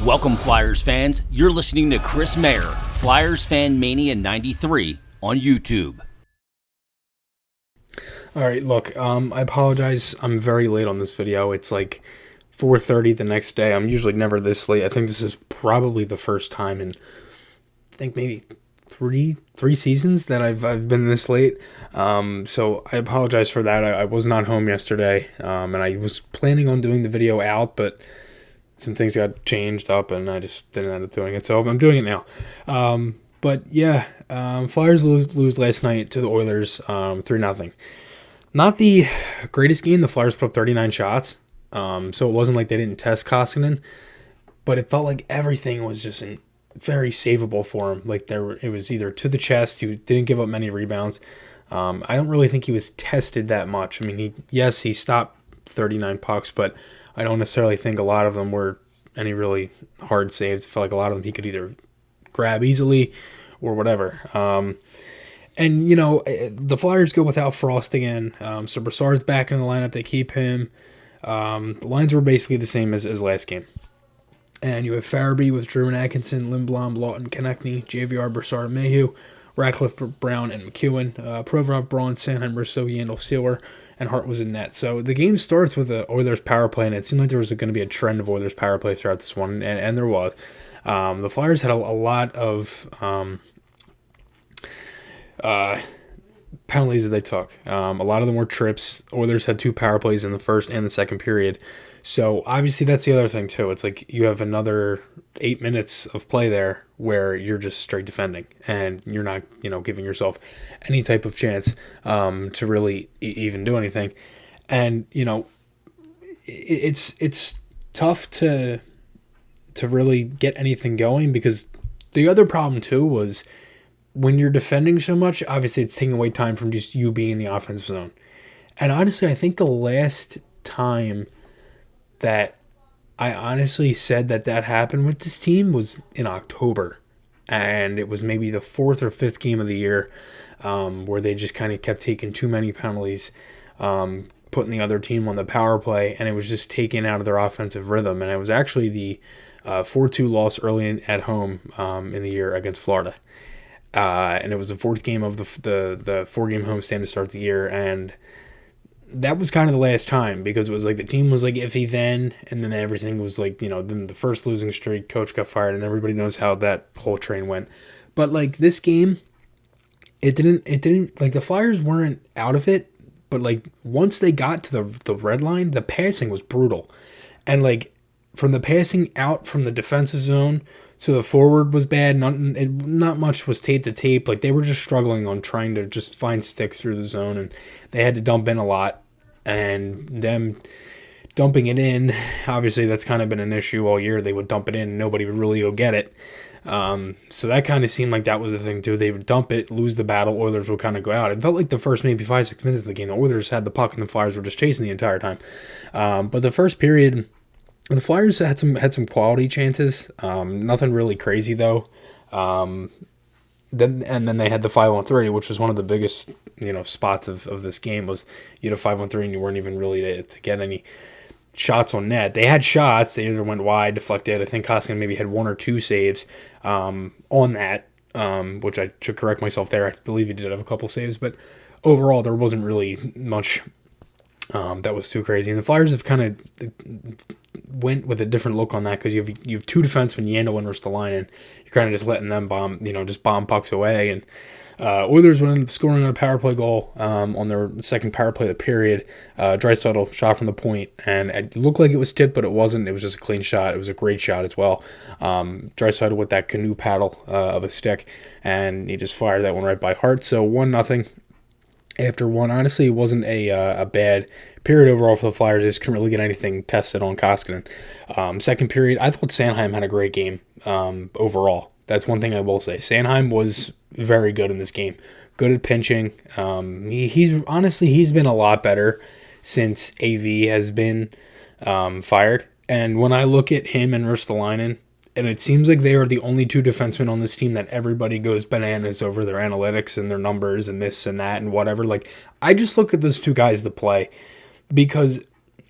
Welcome, Flyers fans. You're listening to Chris Mayer, Flyers Fan Mania 93 on YouTube. All right, look, I apologize. I'm very late on this video. It's like 4:30 the next day. I'm usually never this late. I think this is probably the first time in, I think maybe three seasons that I've been this late. So I apologize for that. I was not home yesterday, and I was planning on doing the video out, but some things got changed up, and I just didn't end up doing it. So I'm doing it now. But yeah, Flyers lose last night to the Oilers, 3-0. Not the greatest game. The Flyers put up 39 shots, so it wasn't like they didn't test Koskinen, but it felt like everything was just very savable for him. Like it was either to the chest. He didn't give up many rebounds. I don't really think he was tested that much. I mean, he stopped 39 pucks, but I don't necessarily think a lot of them were any really hard saves. I felt like a lot of them he could either grab easily or whatever. And, you know, the Flyers go without Frost again. So Brassard's back in the lineup. They keep him. The lines were basically the same as last game. And you have Farabee with Drew and Atkinson, Lindblom, Lawton, Konechny, JVR, Brassard, Mayhew, Ratcliffe, Brown, and McEwen, Provorov, Braun, Sanheim, Rousseau, Yandel, Sealer, and Hart was in net. So the game starts with the Oilers power play, and it seemed like there was going to be a trend of Oilers power play throughout this one, and there was. The Flyers had a lot of penalties that they took. A lot of them were trips. Oilers had 2 power plays in the first and the second period. So obviously that's the other thing too. It's like you have another 8 minutes of play there where you're just straight defending and you're not, giving yourself any type of chance to really even do anything. And it's tough to really get anything going, because the other problem too was when you're defending so much, obviously it's taking away time from just you being in the offensive zone. And honestly, I think the last time that I honestly said that happened with this team was in October. And it was maybe the 4th or 5th game of the year where they just kind of kept taking too many penalties, putting the other team on the power play, and it was just taken out of their offensive rhythm. And it was actually the 4-2 loss early at home in the year against Florida. And it was the 4th game of the 4-game homestand to start the year, and that was kind of the last time, because it was like the team was like iffy then, and then everything was like, then the first losing streak, coach got fired, and everybody knows how that whole train went. But like this game, it didn't like the Flyers weren't out of it, but like once they got to the red line, the passing was brutal. And like from the passing out from the defensive zone, so the forward was bad. Not much was tape to tape. Like they were just struggling on trying to just find sticks through the zone, and they had to dump in a lot. And them dumping it in, obviously that's kind of been an issue all year. They would dump it in, and nobody would really go get it. So that kind of seemed like that was the thing too. They would dump it, lose the battle, Oilers would kind of go out. It felt like the first maybe 5-6 minutes of the game, the Oilers had the puck and the Flyers were just chasing the entire time. But the first period, the Flyers had some quality chances. Nothing really crazy though. Then they had the 5-on-3, which was one of the biggest spots of this game. Was you had a 5-on-3 and you weren't even really to get any shots on net. They had shots. They either went wide, deflected. I think Koskinen maybe had 1 or 2 saves on that, which I should correct myself there. I believe he did have a couple saves, but overall there wasn't really much that was too crazy. And the Flyers have kind of went with a different look on that, because you have 2 defensemen, Yandel and Ristolainen. You're kind of just letting them bomb pucks away. And Oilers would end up scoring on a power play goal on their second power play of the period. Draisaitl shot from the point, and it looked like it was tipped, but it wasn't. It was just a clean shot. It was a great shot as well. Draisaitl with that canoe paddle of a stick, and he just fired that one right by Hart. So 1-0. After one, honestly, it wasn't a bad period overall for the Flyers. They just couldn't really get anything tested on Koskinen. Second period, I thought Sanheim had a great game overall. That's one thing I will say. Sanheim was very good in this game. Good at pinching. He's been a lot better since AV has been fired. And when I look at him and Ristolainen, and it seems like they are the only 2 defensemen on this team that everybody goes bananas over their analytics and their numbers and this and that and whatever. Like, I just look at those 2 guys to play, because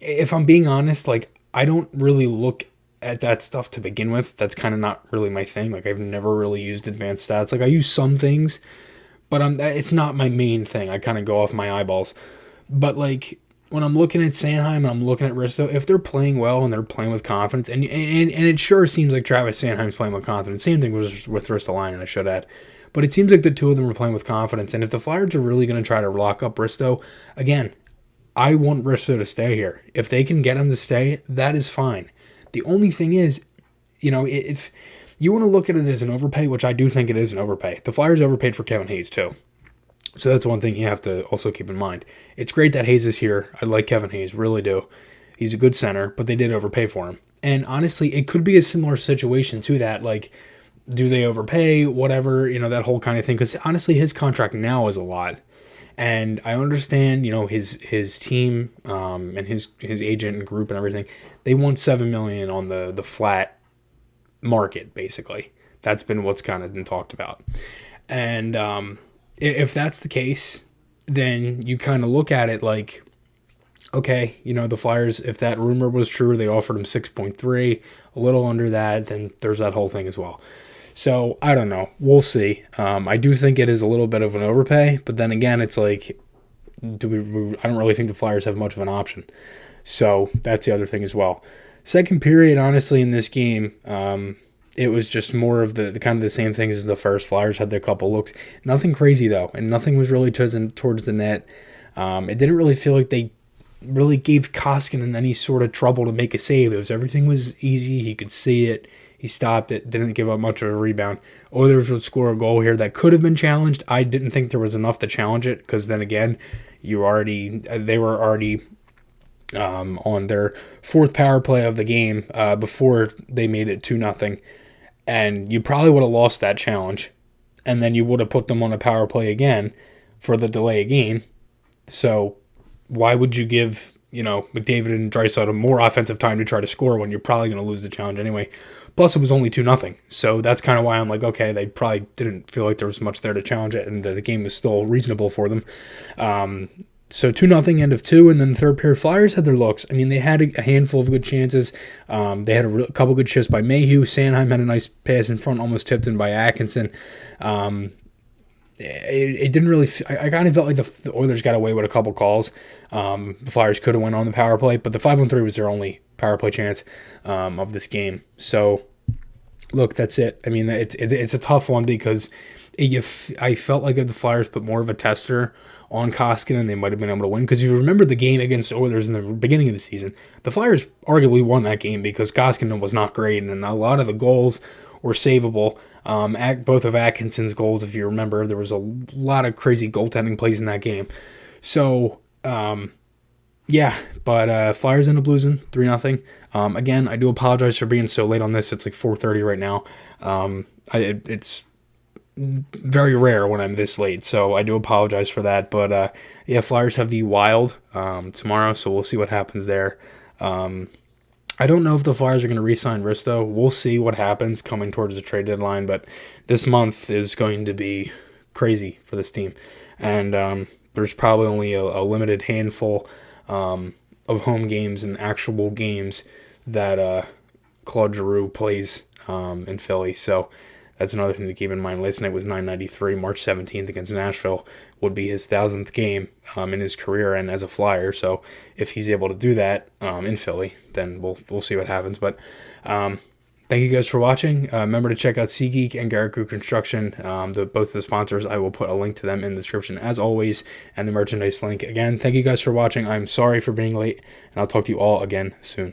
if I'm being honest, like, I don't really look at that stuff to begin with. That's kind of not really my thing. Like, I've never really used advanced stats. Like, I use some things, but it's not my main thing. I kind of go off my eyeballs. But, like, when I'm looking at Sanheim and I'm looking at Risto, if they're playing well and they're playing with confidence, and it sure seems like Travis Sanheim's playing with confidence. Same thing with Ristolainen, I should add. But it seems like the two of them are playing with confidence. And if the Flyers are really going to try to lock up Risto, again, I want Risto to stay here. If they can get him to stay, that is fine. The only thing is, if you want to look at it as an overpay, which I do think it is an overpay, the Flyers overpaid for Kevin Hayes too. So that's one thing you have to also keep in mind. It's great that Hayes is here. I like Kevin Hayes, really do. He's a good center, but they did overpay for him. And honestly, it could be a similar situation to that. Like, do they overpay? Whatever, that whole kind of thing. Because honestly, his contract now is a lot. And I understand, his team and his agent and group and everything. They want $7 million on the flat market, basically. That's been what's kind of been talked about. And if that's the case, then you kind of look at it like, okay, the Flyers, if that rumor was true, they offered him 6.3, a little under that, then there's that whole thing as well. So, I don't know. We'll see. I do think it is a little bit of an overpay, but then again, it's like, I don't really think the Flyers have much of an option. So, that's the other thing as well. Second period, honestly, in this game, it was just more of the kind of the same things as the first. Flyers had their couple looks. Nothing crazy, though, and nothing was really towards the net. It didn't really feel like they really gave Koskinen any sort of trouble to make a save. Everything was easy. He could see it. He stopped it, didn't give up much of a rebound. Oilers would score a goal here that could have been challenged. I didn't think there was enough to challenge it because then again, they were already on their fourth power play of the game before they made it 2-0. And you probably would have lost that challenge. And then you would have put them on a power play again for the delay of game. So why would you give McDavid and Draisaitl more offensive time to try to score when you're probably going to lose the challenge anyway? Plus, it was only 2-0. So that's kind of why I'm like, okay, they probably didn't feel like there was much there to challenge it, and the game was still reasonable for them. So 2-0, end of two, and then the third period, Flyers had their looks. I mean, they had a handful of good chances. They had a couple good shifts by Mayhew. Sanheim had a nice pass in front, almost tipped in by Atkinson. It didn't really. I kind of felt like the Oilers got away with a couple calls. The Flyers could have went on the power play, but the 5-on-3 was their only power play chance of this game. So, look, that's it. I mean, it's a tough one because I felt like if the Flyers put more of a tester on Koskinen, they might have been able to win. Because if you remember the game against the Oilers in the beginning of the season, the Flyers arguably won that game because Koskinen was not great, and a lot of the goals were savable. Both of Atkinson's goals, if you remember, there was a lot of crazy goaltending plays in that game. So, yeah, but Flyers end up losing 3-0. Again, I do apologize for being so late on this. It's like 4:30 right now. It's very rare when I'm this late, so I do apologize for that. But yeah, Flyers have the Wild tomorrow, so we'll see what happens there. I don't know if the Flyers are going to re-sign Risto. We'll see what happens coming towards the trade deadline, but this month is going to be crazy for this team. And there's probably only a limited handful of home games and actual games that Claude Giroux plays in Philly. So that's another thing to keep in mind. Last night was 993. March 17th against Nashville would be his 1,000th game in his career and as a Flyer. So if he's able to do that in Philly, then we'll see what happens. But thank you guys for watching. Remember to check out SeatGeek and Garrett Group Construction, both the sponsors. I will put a link to them in the description as always, and the merchandise link. Again, thank you guys for watching. I'm sorry for being late, and I'll talk to you all again soon.